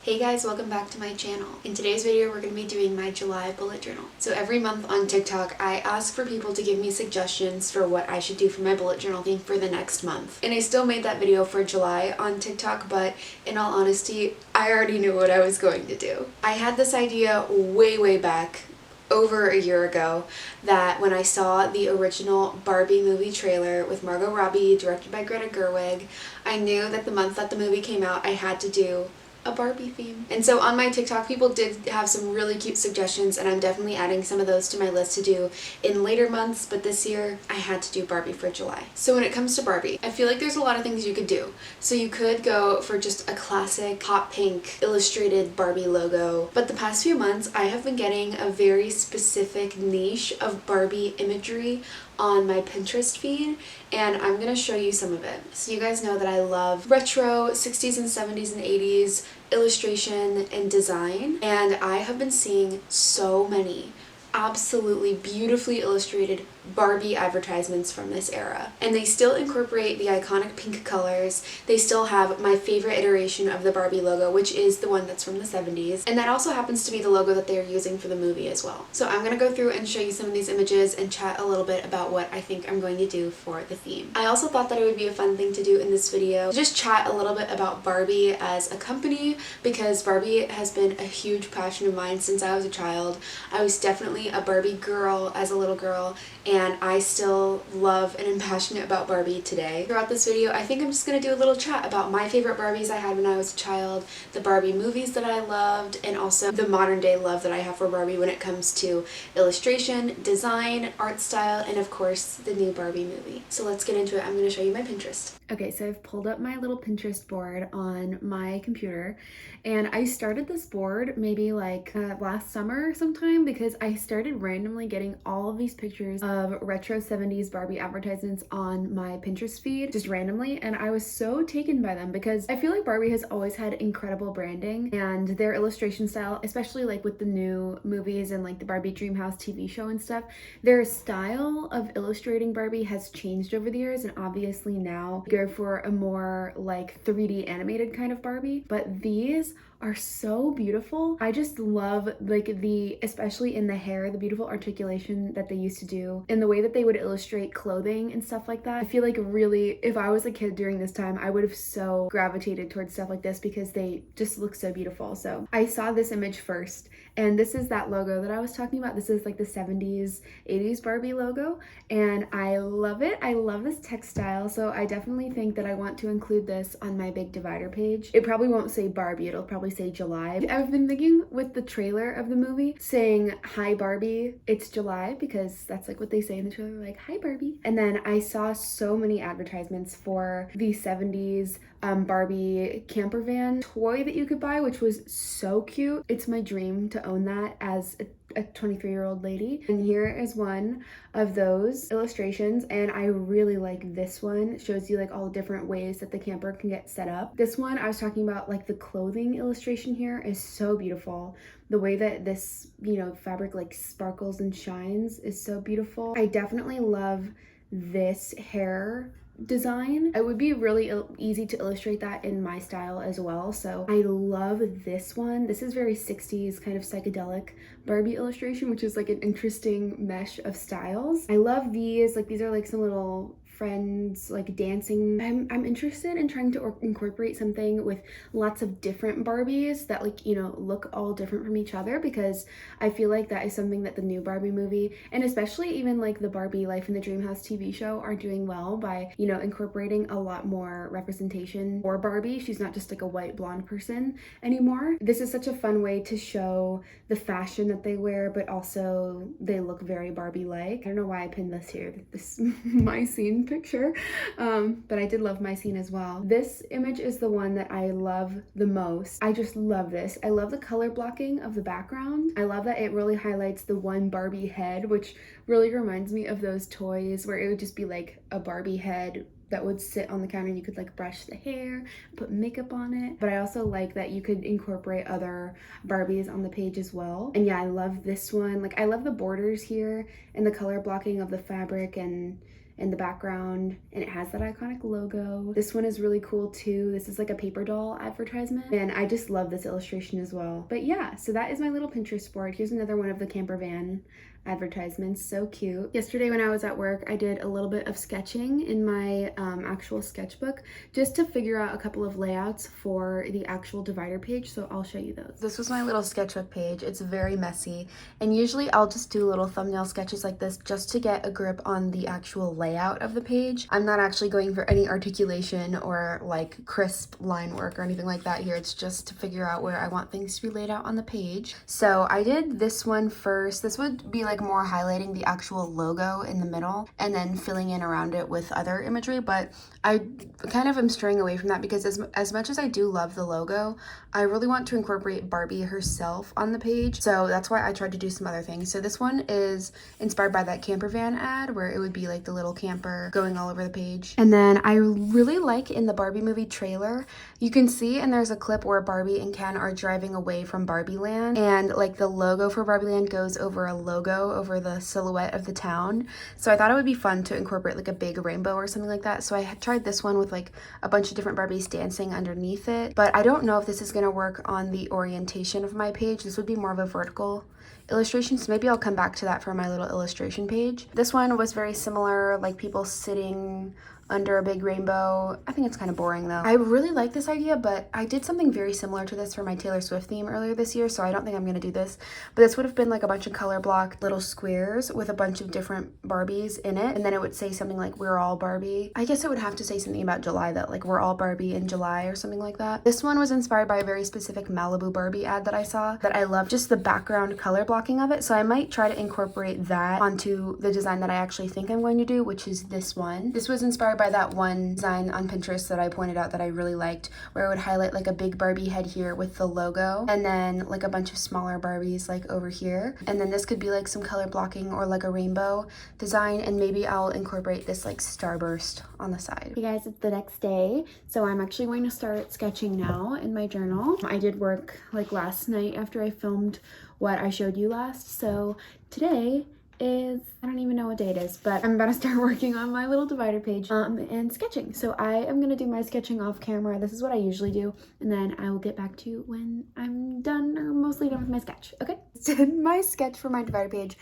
Hey guys, welcome back to my channel. In today's video, we're going to be doing my July bullet journal. So every month on TikTok, I ask for people to give me suggestions for what I should do for my bullet journal thing for the next month. And I still made that video for July on TikTok, but in all honesty, I already knew what I was going to do. I had this idea way back, over a year ago, that when I saw the original Barbie movie trailer with Margot Robbie, directed by Greta Gerwig, I knew that the month that the movie came out, I had to do a Barbie theme. And so on my TikTok, people did have some really cute suggestions, and I'm definitely adding some of those to my list to do in later months, but this year I had to do Barbie for July. So when it comes to Barbie, I feel like there's a lot of things you could do. So you could go for just a classic hot pink illustrated Barbie logo, but the past few months I have been getting a very specific niche of Barbie imagery on my Pinterest feed, and I'm gonna show you some of it. So you guys know that I love retro 60s and 70s and 80s illustration and design, and I have been seeing so many absolutely beautifully illustrated Barbie advertisements from this era. And they still incorporate the iconic pink colors. They still have my favorite iteration of the Barbie logo, which is the one that's from the 70s. And that also happens to be the logo that they're using for the movie as well. So I'm gonna go through and show you some of these images and chat a little bit about what I think I'm going to do for the theme. I also thought that it would be a fun thing to do in this video, just chat a little bit about Barbie as a company, because Barbie has been a huge passion of mine since I was a child. I was definitely a Barbie girl as a little girl, and I still love and am passionate about Barbie today. Throughout this video, I think I'm just going to do a little chat about my favorite Barbies I had when I was a child, the Barbie movies that I loved, and also the modern day love that I have for Barbie when it comes to illustration, design, art style, and of course the new Barbie movie. So let's get into it. I'm going to show you my Pinterest. Okay, so I've pulled up my little Pinterest board on my computer, and I started this board maybe like last summer sometime, because I started randomly getting all of these pictures of retro 70s Barbie advertisements on my Pinterest feed, just randomly, and I was so taken by them because I feel like Barbie has always had incredible branding, and their illustration style, especially like with the new movies and like the Barbie Dreamhouse TV show and stuff, their style of illustrating Barbie has changed over the years, and obviously now go for a more like 3D animated kind of Barbie, but these are so beautiful. I just love like especially in the hair, the beautiful articulation that they used to do and the way that they would illustrate clothing and stuff like that. I feel like really, if I was a kid during this time, I would have so gravitated towards stuff like this because they just look so beautiful. So I saw this image first, and this is that logo that I was talking about. This is like the 70s, 80s Barbie logo, and I love it. I love this textile, so I definitely think that I want to include this on my big divider page. It probably won't say Barbie, it'll probably say July. I've been thinking with the trailer of the movie saying hi Barbie, it's July, because that's like what they say in the trailer, like hi Barbie. And then I saw so many advertisements for the 70s Barbie camper van toy that you could buy, which was so cute. It's my dream to own that as a 23-year-old lady. And here is one of those illustrations, and I really like this one. It shows you like all the different ways that the camper can get set up. This one I was talking about, like the clothing illustration here is so beautiful. The way that this, you know, fabric like sparkles and shines is so beautiful. I definitely love this hair design. It would be really easy to illustrate that in my style as well. So I love this one. This is very 60s kind of psychedelic Barbie illustration, which is like an interesting mesh of styles. I love these. Like these are like some little friends like dancing. I'm interested in trying to incorporate something with lots of different Barbies that like, you know, look all different from each other, because I feel like that is something that the new Barbie movie, and especially even like the Barbie Life in the Dreamhouse TV show, are doing well by, you know, incorporating a lot more representation for Barbie. She's not just like a white blonde person anymore. This is such a fun way to show the fashion that they wear, but also they look very Barbie-like. I don't know why I pinned this here, this my scene picture, but I did love my scene as well. This image is the one that I love the most. I just love this. I love the color blocking of the background. I love that it really highlights the one Barbie head, which really reminds me of those toys where it would just be like a Barbie head that would sit on the counter, and you could like brush the hair, put makeup on it. But I also like that you could incorporate other Barbies on the page as well. And yeah, I love this one. Like I love the borders here and the color blocking of the fabric and in the background, and it has that iconic logo. This one is really cool too. This is like a paper doll advertisement, and I just love this illustration as well. But yeah, so that is my little Pinterest board. Here's another one of the camper van advertisements. So cute. Yesterday when I was at work, I did a little bit of sketching in my actual sketchbook just to figure out a couple of layouts for the actual divider page, so I'll show you those. This was my little sketchbook page. It's very messy, and usually I'll just do little thumbnail sketches like this just to get a grip on the actual layout of the page. I'm not actually going for any articulation or like crisp line work or anything like that here. It's just to figure out where I want things to be laid out on the page. So I did this one first. This would be like more highlighting the actual logo in the middle and then filling in around it with other imagery, but I kind of am straying away from that because as much as I do love the logo, I really want to incorporate Barbie herself on the page, so that's why I tried to do some other things. So this one is inspired by that camper van ad where it would be like the little camper going all over the page. And then I really like in the Barbie movie trailer, you can see, and there's a clip where Barbie and Ken are driving away from Barbie Land, and like the logo for Barbie Land goes over a logo over the silhouette of the town. So I thought it would be fun to incorporate like a big rainbow or something like that. So I had tried this one with like a bunch of different Barbies dancing underneath it, but I don't know if this is going to work on the orientation of my page. This would be more of a vertical illustration, so maybe I'll come back to that for my little illustration page. This one was very similar, like people sitting under a big rainbow. I think it's kind of boring though. I really like this idea, but I did something very similar to this for my Taylor Swift theme earlier this year, so I don't think I'm gonna do this. But this would have been like a bunch of color blocked little squares with a bunch of different Barbies in it, and then it would say something like "We're all Barbie." I guess it would have to say something about July, that like "We're all Barbie in July" or something like that. This one was inspired by a very specific Malibu Barbie ad that I saw that I love, just the background color blocking of it, so I might try to incorporate that onto the design that I actually think I'm going to do, which is this one. This was inspired by that one design on Pinterest that I pointed out that I really liked, where it would highlight like a big Barbie head here with the logo, and then like a bunch of smaller Barbies like over here, and then this could be like some color blocking or like a rainbow design, and maybe I'll incorporate this like starburst on the side. Hey guys, it's the next day, so I'm actually going to start sketching now in my journal. I did work like last night after I filmed what I showed you last, so today is, I don't even know what day it is, but I'm about to start working on my little divider page and sketching. So I am gonna do my sketching off camera. This is what I usually do, and then I will get back to you when I'm done or mostly done with my sketch. Okay, so my sketch for my divider page,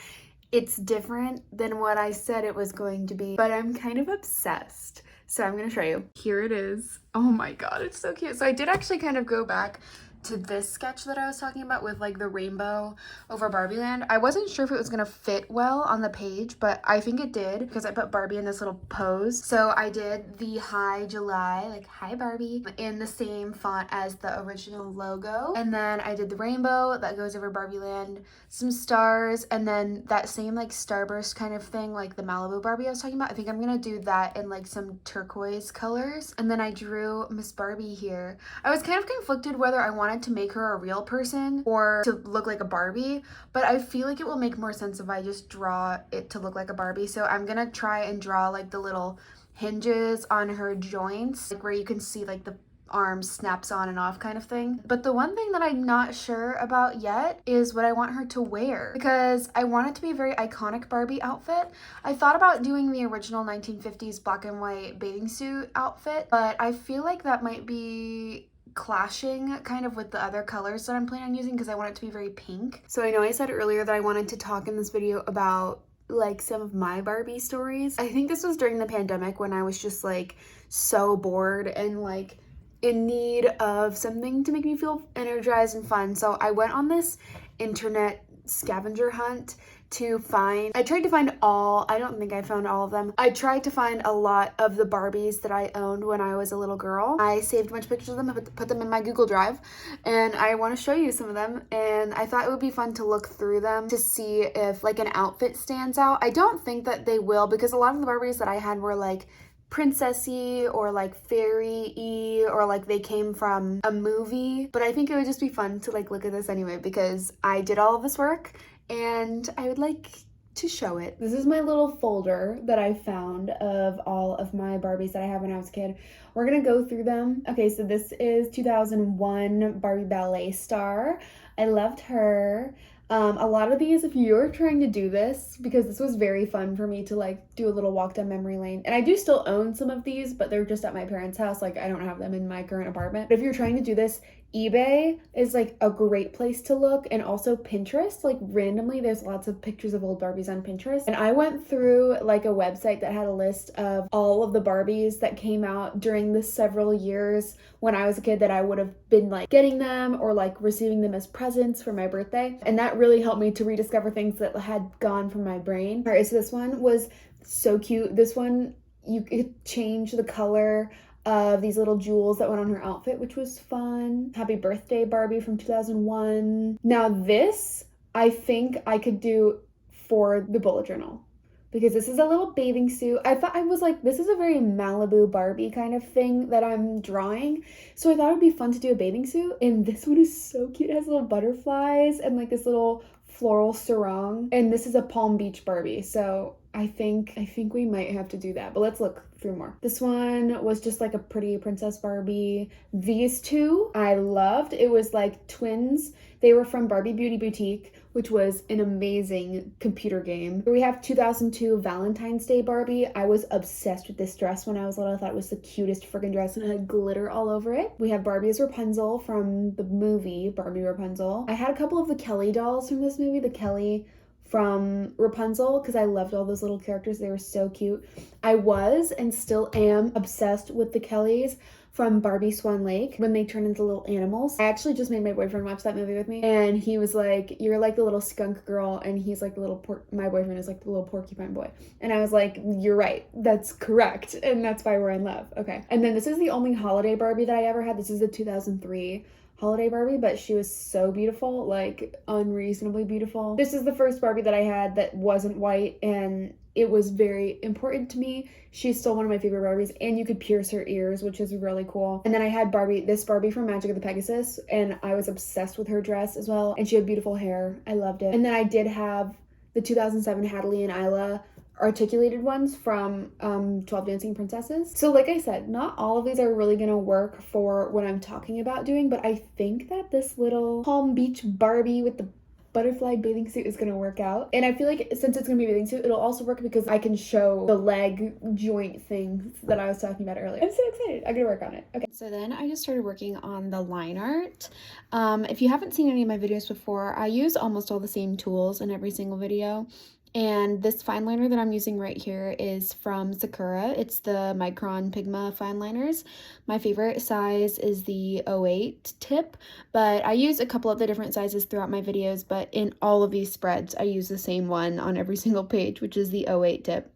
it's different than what I said it was going to be, but I'm kind of obsessed, so I'm gonna show you. Here it is. Oh my god, it's so cute. So I did actually kind of go back to this sketch that I was talking about with like the rainbow over Barbie Land. I wasn't sure if it was gonna fit well on the page, but I think it did because I put Barbie in this little pose. So I did the "Hi July," like "Hi Barbie," in the same font as the original logo. And then I did the rainbow that goes over Barbie Land, some stars, and then that same like starburst kind of thing like the Malibu Barbie I was talking about. I think I'm gonna do that in like some turquoise colors. And then I drew Miss Barbie here. I was kind of conflicted whether I wanted to make her a real person or to look like a Barbie, but I feel like it will make more sense if I just draw it to look like a Barbie. So I'm gonna try and draw like the little hinges on her joints, like where you can see like the arm snaps on and off kind of thing. But the one thing that I'm not sure about yet is what I want her to wear, because I want it to be a very iconic Barbie outfit. I thought about doing the original 1950s black and white bathing suit outfit, but I feel like that might be clashing kind of with the other colors that I'm planning on using because I want it to be very pink. So I know I said earlier that I wanted to talk in this video about like some of my Barbie stories. I think this was during the pandemic when I was just like so bored and like in need of something to make me feel energized and fun. So I went on this internet scavenger hunt to find, I tried to find all, I don't think I found all of them. I tried to find a lot of the Barbies that I owned when I was a little girl. I saved a bunch of pictures of them, put them in my Google Drive, and I want to show you some of them. And I thought it would be fun to look through them to see if like an outfit stands out. I don't think that they will, because a lot of the Barbies that I had were like princessy or like fairy-y, or like they came from a movie. But I think it would just be fun to like look at this anyway, because I did all of this work and I would like to show it. This is my little folder that I found of all of my Barbies that I had when I was a kid. We're gonna go through them. Okay, so this is 2001 Barbie ballet star. I loved her. A lot of these, if you're trying to do this, because this was very fun for me to like do a little walk down memory lane, and I do still own some of these, but they're just at my parents' house. Like I don't have them in my current apartment. But if you're trying to do this, eBay is like a great place to look, and also Pinterest. Like randomly there's lots of pictures of old Barbies on Pinterest, and I went through like a website that had a list of all of the Barbies that came out during the several years when I was a kid that I would have been like getting them or like receiving them as presents for my birthday, and that really helped me to rediscover things that had gone from my brain. All right, so this one was so cute. This one, you could change the color of these little jewels that went on her outfit, which was fun. Happy birthday, Barbie from 2001. Now this, I think I could do for the bullet journal, because this is a little bathing suit. I was like, this is a very Malibu Barbie kind of thing that I'm drawing. So I thought it would be fun to do a bathing suit. And this one is so cute. It has little butterflies and like this little floral sarong. And this is a Palm Beach Barbie. So I think we might have to do that, but let's look through more. This one was just like a pretty Princess Barbie. These two I loved. It was like twins. They were from Barbie Beauty Boutique, which was an amazing computer game. We have 2002 Valentine's Day Barbie. I was obsessed with this dress when I was little. I thought it was the cutest freaking dress, and it had glitter all over it. We have Barbie as Rapunzel from the movie Barbie Rapunzel. I had a couple of the Kelly dolls from this movie, the Kelly from Rapunzel, because I loved all those little characters. They were so cute. I was and still am obsessed with the Kellys from Barbie Swan Lake when they turn into little animals. I actually just made my boyfriend watch that movie with me, and he was like, you're like the little skunk girl, and he's like the little my boyfriend is like the little porcupine boy. And I was like, you're right, that's correct, and that's why we're in love. Okay. And then this is the only holiday Barbie that I ever had. This is the 2003 holiday Barbie, but she was so beautiful, like unreasonably beautiful. This is the first Barbie that I had that wasn't white, and it was very important to me. She's still one of my favorite Barbies, and you could pierce her ears, which is really cool. And then I had this Barbie from Magic of the Pegasus, and I was obsessed with her dress as well, and she had beautiful hair. I loved it. And then I did have the 2007 Hadley and Isla articulated ones from 12 Dancing Princesses. So like I said, not all of these are really gonna work for what I'm talking about doing, but I think that this little Palm Beach Barbie with the butterfly bathing suit is gonna work out. And I feel like since it's gonna be a bathing suit, it'll also work because I can show the leg joint things that I was talking about earlier. I'm so excited. I'm gonna work on it. Okay. So then I just started working on the line art. If you haven't seen any of my videos before, I use almost all the same tools in every single video. And this fine liner that I'm using right here is from Sakura. It's the Micron Pigma fine liners. My favorite size is the 08 tip, but I use a couple of the different sizes throughout my videos, but in all of these spreads, I use the same one on every single page, which is the 08 tip.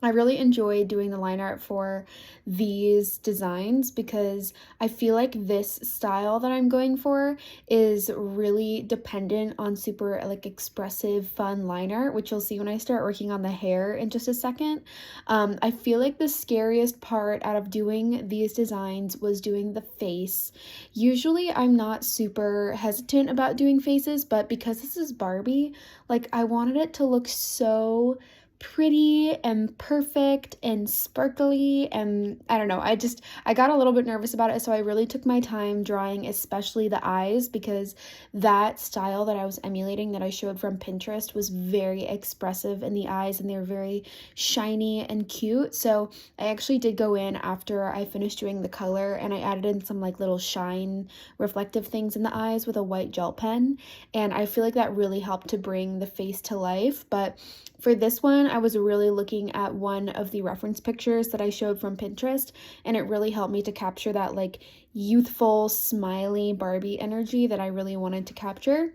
I really enjoy doing the line art for these designs because I feel like this style that I'm going for is really dependent on super like expressive fun line art, which you'll see when I start working on the hair in just a second. I feel like the scariest part out of doing these designs was doing the face. Usually I'm not super hesitant about doing faces, but because this is Barbie, like I wanted it to look so pretty and perfect and sparkly, and I don't know, I got a little bit nervous about it, so I really took my time drawing especially the eyes, because that style that I was emulating that I showed from Pinterest was very expressive in the eyes, and they were very shiny and cute. So I actually did go in after I finished doing the color and I added in some like little shine reflective things in the eyes with a white gel pen, and I feel like that really helped to bring the face to life. But for this one, I was really looking at one of the reference pictures that I showed from Pinterest, and it really helped me to capture that like youthful, smiley Barbie energy that I really wanted to capture.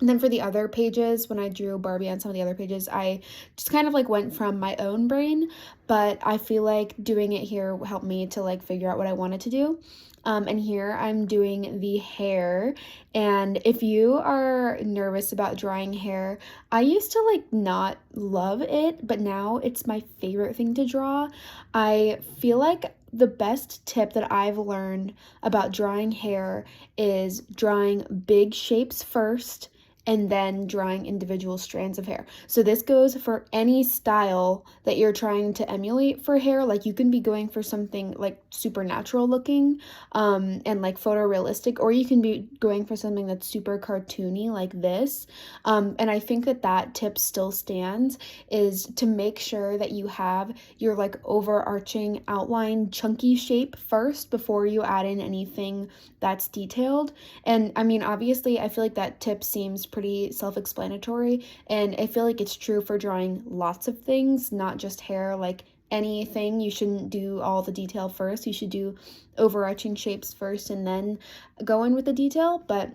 And then for the other pages, when I drew Barbie on some of the other pages, I just kind of like went from my own brain, but I feel like doing it here helped me to like figure out what I wanted to do. And here I'm doing the hair, and if you are nervous about drawing hair, I used to like not love it, but now it's my favorite thing to draw. I feel like the best tip that I've learned about drawing hair is drawing big shapes first and then drawing individual strands of hair. So this goes for any style that you're trying to emulate for hair. Like you can be going for something like supernatural looking and like photorealistic, or you can be going for something that's super cartoony like this. And I think that tip still stands, is to make sure that you have your like overarching outline chunky shape first before you add in anything that's detailed. And I mean, obviously I feel like that tip seems pretty self-explanatory, and I feel like it's true for drawing lots of things, not just hair. Like anything, you shouldn't do all the detail first. You should do overarching shapes first and then go in with the detail. But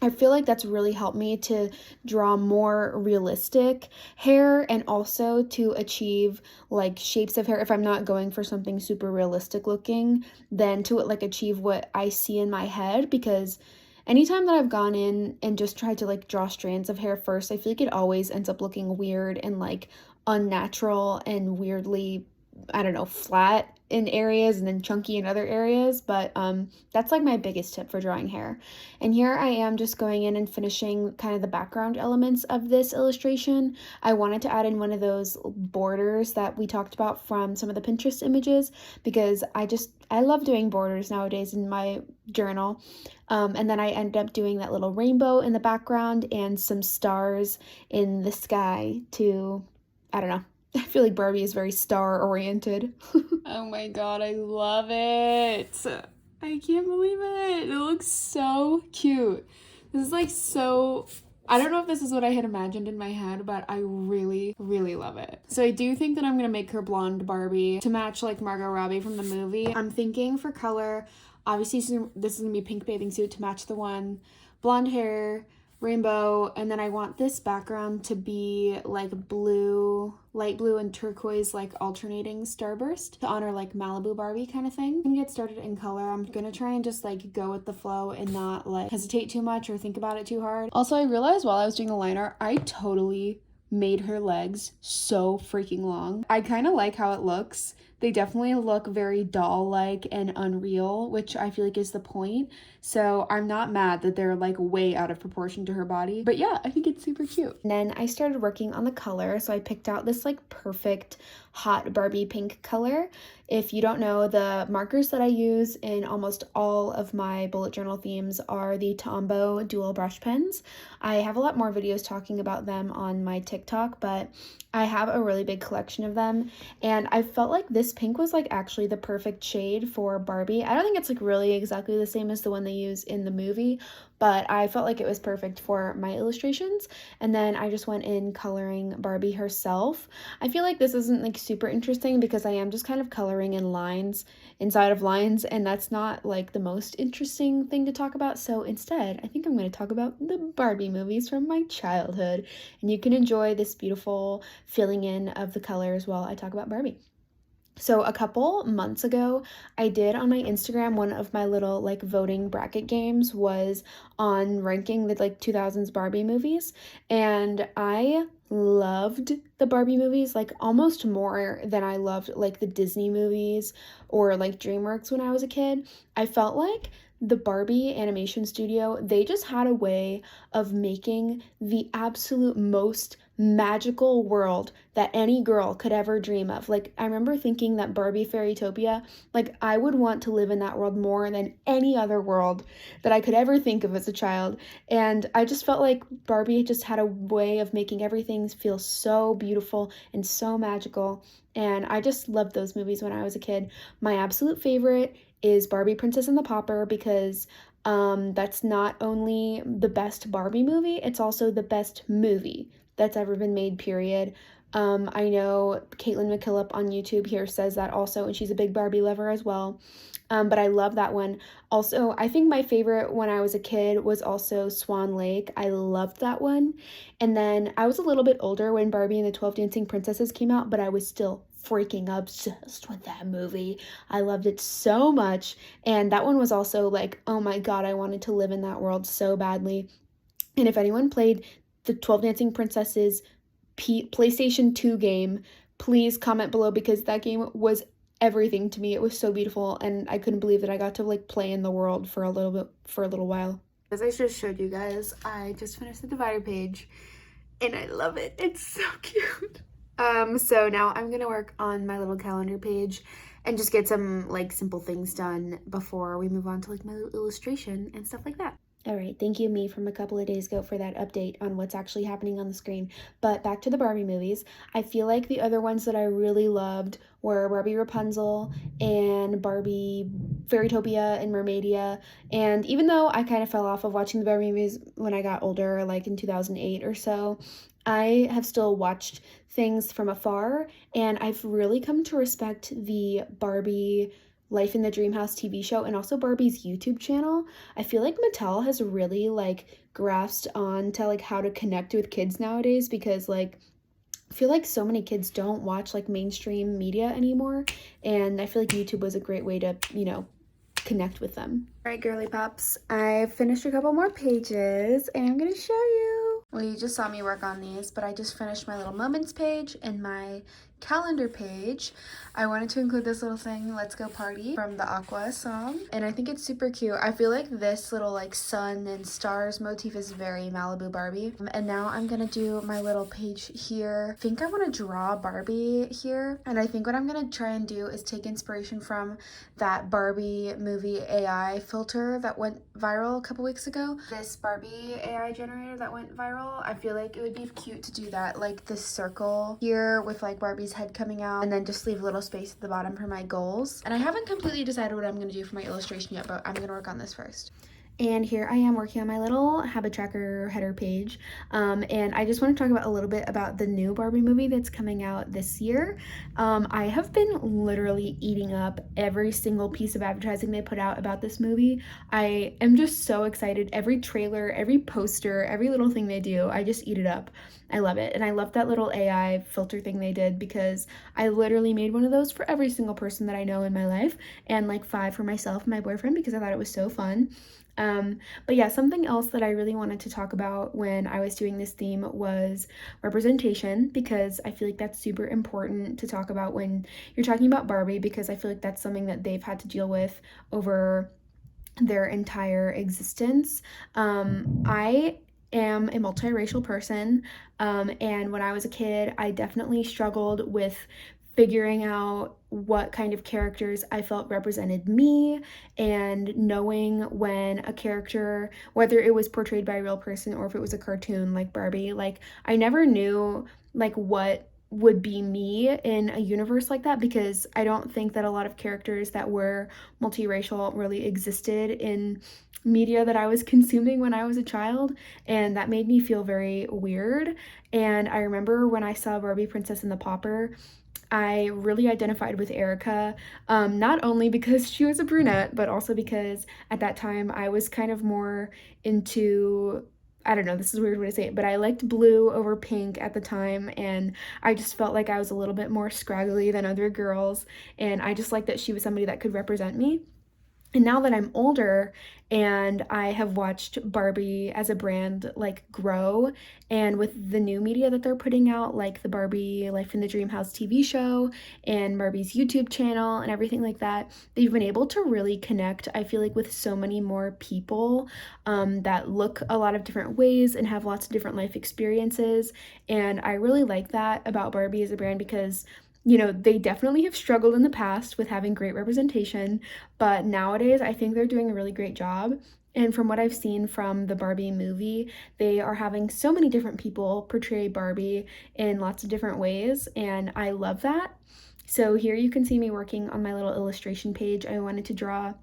I feel like that's really helped me to draw more realistic hair, and also to achieve like shapes of hair. If I'm not going for something super realistic looking, then to like achieve what I see in my head. Because anytime that I've gone in and just tried to like draw strands of hair first, I feel like it always ends up looking weird and like unnatural and weirdly, I don't know, flat in areas and then chunky in other areas. But that's like my biggest tip for drawing hair. And here I am just going in and finishing kind of the background elements of this illustration. I wanted to add in one of those borders that we talked about from some of the Pinterest images, because I love doing borders nowadays in my journal. And then I ended up doing that little rainbow in the background and some stars in the sky to, I don't know, I feel like Barbie is very star-oriented. Oh my god, I love it. I can't believe it. It looks so cute. This is like so... I don't know if this is what I had imagined in my head, but I really, really love it. So I do think that I'm going to make her blonde Barbie to match like Margot Robbie from the movie. I'm thinking for color, obviously this is going to be pink bathing suit to match the one, blonde hair, rainbow, and then I want this background to be like blue, light blue and turquoise, like alternating starburst to honor like Malibu Barbie kind of thing. I'm gonna get started in color. I'm gonna try and just like go with the flow and not like hesitate too much or think about it too hard. Also, I realized while I was doing the line art, I totally made her legs so freaking long. I kind of like how it looks. They definitely look very doll-like and unreal, which I feel like is the point. So I'm not mad that they're like way out of proportion to her body. But yeah, I think it's super cute. And then I started working on the color. So I picked out this like perfect hot Barbie pink color. If you don't know, the markers that I use in almost all of my bullet journal themes are the Tombow dual brush pens. I have a lot more videos talking about them on my TikTok, but I have a really big collection of them, and I felt like this pink was like actually the perfect shade for Barbie. I don't think it's like really exactly the same as the one they use in the movie, but I felt like it was perfect for my illustrations. And then I just went in coloring Barbie herself. I feel like this isn't like super interesting because I am just kind of coloring in lines inside of lines, and that's not like the most interesting thing to talk about. So instead, I think I'm going to talk about the Barbie movies from my childhood, and you can enjoy this beautiful filling in of the colors while I talk about Barbie. So a couple months ago, I did on my Instagram, one of my little like voting bracket games was on ranking the like 2000s Barbie movies, and I loved the Barbie movies like almost more than I loved like the Disney movies or like DreamWorks when I was a kid. I felt like the Barbie animation studio, they just had a way of making the absolute most magical world that any girl could ever dream of. Like, I remember thinking that Barbie Fairytopia, like, I would want to live in that world more than any other world that I could ever think of as a child. And I just felt like Barbie just had a way of making everything feel so beautiful and so magical. And I just loved those movies when I was a kid. My absolute favorite is Barbie Princess and the Pauper, because that's not only the best Barbie movie, it's also the best movie that's ever been made, period. I know Caitlin McKillop on YouTube here says that also, and she's a big Barbie lover as well. But I love that one. Also, I think my favorite when I was a kid was also Swan Lake. I loved that one. And then I was a little bit older when Barbie and the 12 Dancing Princesses came out, but I was still freaking obsessed with that movie. I loved it so much. And that one was also like, oh my god, I wanted to live in that world so badly. And if anyone played the 12 Dancing Princesses PlayStation 2 game, please comment below, because that game was everything to me. It was so beautiful, and I couldn't believe that I got to like play in the world for a little while. As I just showed you guys, I just finished the divider page and I love it. It's so cute. So now I'm gonna work on my little calendar page and just get some like simple things done before we move on to like my little illustration and stuff like that. All right, thank you, me, from a couple of days ago for that update on what's actually happening on the screen. But back to the Barbie movies. I feel like the other ones that I really loved were Barbie Rapunzel and Barbie Fairytopia and Mermaidia. And even though I kind of fell off of watching the Barbie movies when I got older, like in 2008 or so, I have still watched things from afar, and I've really come to respect the Barbie Life in the Dream House TV show and also Barbie's YouTube channel. I feel like Mattel has really like grasped on to like how to connect with kids nowadays, because like I feel like so many kids don't watch like mainstream media anymore, and I feel like YouTube was a great way to, you know, connect with them. All right, girly pops, I finished a couple more pages and I'm gonna show you. Well, you just saw me work on these, but I just finished my little moments page and my calendar page. I wanted to include this little thing, Let's Go Party, from the Aqua song, and I think it's super cute. I feel like this little like sun and stars motif is very Malibu Barbie. And now I'm gonna do my little page here. I think I want to draw Barbie here, and I think what I'm gonna try and do is take inspiration from that Barbie movie AI filter that went viral a couple weeks ago. This Barbie AI generator that went viral, I feel like it would be cute to do that, like this circle here with like Barbie's head coming out, and then just leave a little space at the bottom for my goals. And I haven't completely decided what I'm going to do for my illustration yet, but I'm going to work on this first. And here I am working on my little habit tracker header page, and I just want to talk about a little bit about the new Barbie movie that's coming out this year. I have been literally eating up every single piece of advertising they put out about this movie. I am just so excited. Every trailer, every poster, every little thing they do, I just eat it up. I love it, and I love that little AI filter thing they did, because I literally made one of those for every single person that I know in my life, and like 5 for myself and my boyfriend, because I thought it was so fun. But yeah, something else that I really wanted to talk about when I was doing this theme was representation, because I feel like that's super important to talk about when you're talking about Barbie, because I feel like that's something that they've had to deal with over their entire existence. I am a multiracial person, and when I was a kid, I definitely struggled with figuring out what kind of characters I felt represented me, and knowing when a character, whether it was portrayed by a real person or if it was a cartoon like Barbie, like I never knew like what would be me in a universe like that, because I don't think that a lot of characters that were multiracial really existed in media that I was consuming when I was a child, and that made me feel very weird. And I remember when I saw Barbie Princess and the Pauper, I really identified with Erica, not only because she was a brunette, but also because at that time I was kind of more into, I don't know, this is a weird way to say it, but I liked blue over pink at the time, and I just felt like I was a little bit more scraggly than other girls, and I just liked that she was somebody that could represent me. And now that I'm older and I have watched Barbie as a brand like grow, and with the new media that they're putting out, like the Barbie Life in the Dream House TV show and Barbie's YouTube channel and everything like that, they've been able to really connect, I feel like, with so many more people that look a lot of different ways and have lots of different life experiences. And I really like that about Barbie as a brand, because you know, they definitely have struggled in the past with having great representation, but nowadays I think they're doing a really great job. And from what I've seen from the Barbie movie, they are having so many different people portray Barbie in lots of different ways, and I love that. So here you can see me working on my little illustration page. I wanted to draw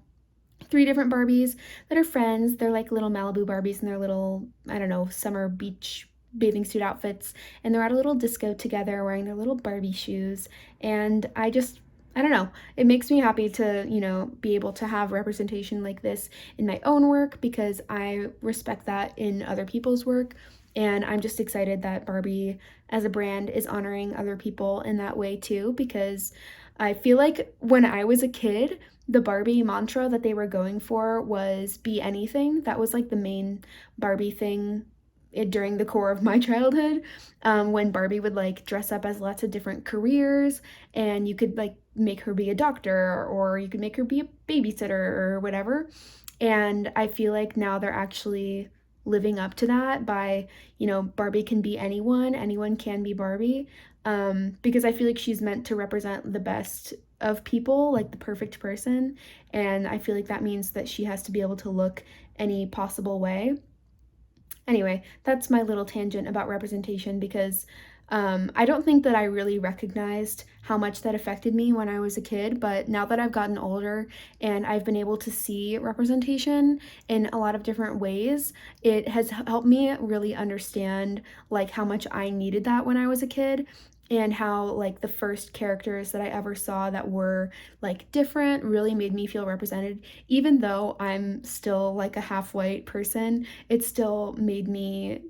3 different Barbies that are friends. They're like little Malibu Barbies in their little, I don't know, summer beach bathing suit outfits, and they're at a little disco together wearing their little Barbie shoes. And I don't know, it makes me happy to, you know, be able to have representation like this in my own work, because I respect that in other people's work. And I'm just excited that Barbie as a brand is honoring other people in that way too, because I feel like when I was a kid, the Barbie mantra that they were going for was be anything. That was like the main Barbie thing during the core of my childhood, when Barbie would like dress up as lots of different careers, and you could like make her be a doctor, or you could make her be a babysitter or whatever. And I feel like now they're actually living up to that by, Barbie can be anyone can be Barbie. Because I feel like she's meant to represent the best of people, like the perfect person. And I feel like that means that she has to be able to look any possible way. Anyway, that's my little tangent about representation because I don't think that I really recognized how much that affected me when I was a kid, but now that I've gotten older and I've been able to see representation in a lot of different ways, it has helped me really understand like how much I needed that when I was a kid, and how like the first characters that I ever saw that were like different really made me feel represented. Even though I'm still like a half white person, it still made me,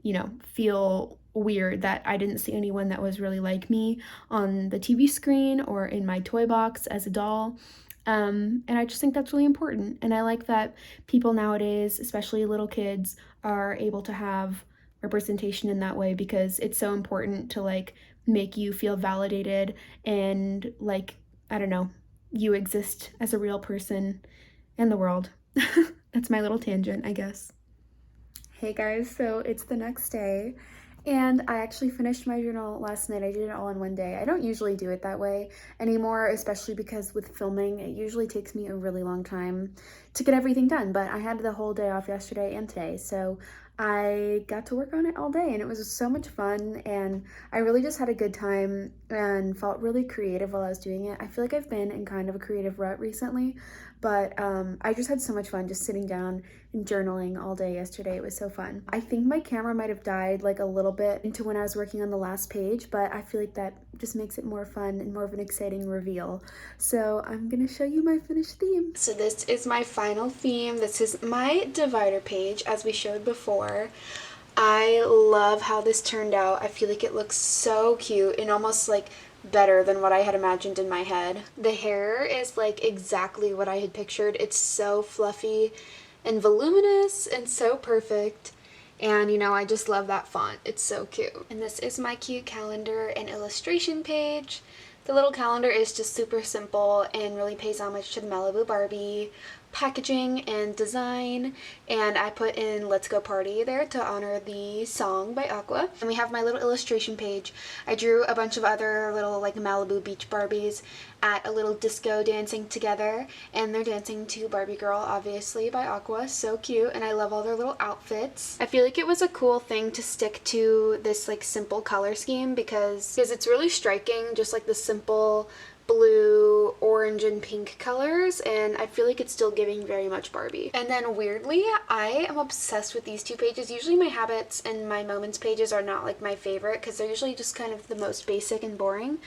feel weird that I didn't see anyone that was really like me on the TV screen or in my toy box as a doll. And I just think that's really important. And I like that people nowadays, especially little kids, are able to have representation in that way because it's so important to like make you feel validated and like, I don't know, you exist as a real person in the world. That's my little tangent, I guess. Hey guys, so it's the next day and I actually finished my journal last night. I did it all in one day. I don't usually do it that way anymore, especially because with filming, it usually takes me a really long time to get everything done, but I had the whole day off yesterday and today, so I got to work on it all day and it was so much fun and I really just had a good time and felt really creative while I was doing it. I feel like I've been in kind of a creative rut recently, but I just had so much fun just sitting down and journaling all day yesterday. It was so fun. I think my camera might have died like a little bit into when I was working on the last page, but I feel like that just makes it more fun and more of an exciting reveal. So I'm gonna show you my finished theme. So this is my final theme. This is my divider page as we showed before. I love how this turned out. I feel like it looks so cute and almost like better than what I had imagined in my head. The hair is like exactly what I had pictured. It's so fluffy and voluminous and so perfect. And I just love that font. It's so cute. And this is my cute calendar and illustration page. The little calendar is just super simple and really pays homage to the Malibu Barbie packaging and design, and I put in Let's Go Party there to honor the song by Aqua. And we have my little illustration page. I drew a bunch of other little like Malibu beach Barbies at a little disco dancing together, and they're dancing to Barbie Girl, obviously, by Aqua. So cute, and I love all their little outfits. I feel like it was a cool thing to stick to this like simple color scheme because it's really striking, just like the simple blue, orange, and pink colors, and I feel like it's still giving very much Barbie. And then weirdly, I am obsessed with these two pages. Usually my habits and my moments pages are not like my favorite because they're usually just kind of the most basic and boring,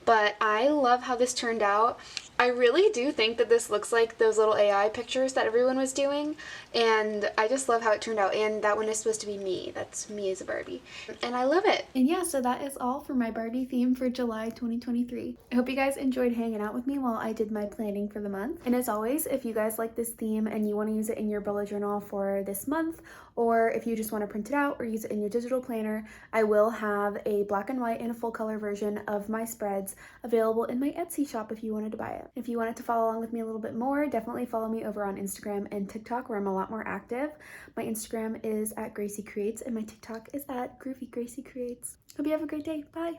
but I love how this turned out. I really do think that this looks like those little AI pictures that everyone was doing, and I just love how it turned out. And that one is supposed to be me. That's me as a Barbie. And I love it. And yeah, so that is all for my Barbie theme for July 2023. I hope you guys enjoyed hanging out with me while I did my planning for the month. And as always, if you guys like this theme and you want to use it in your bullet journal for this month, or if you just want to print it out or use it in your digital planner, I will have a black and white and a full color version of my spreads available in my Etsy shop if you wanted to buy it. If you wanted to follow along with me a little bit more, definitely follow me over on Instagram and TikTok where I'm a lot more active. My Instagram is at graciecreates and my TikTok is at graciecreates. Hope you have a great day. Bye!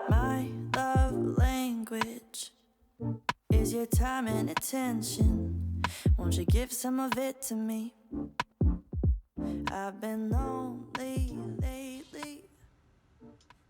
My love language is your time and attention. Won't you give some of it to me? I've been lonely lately.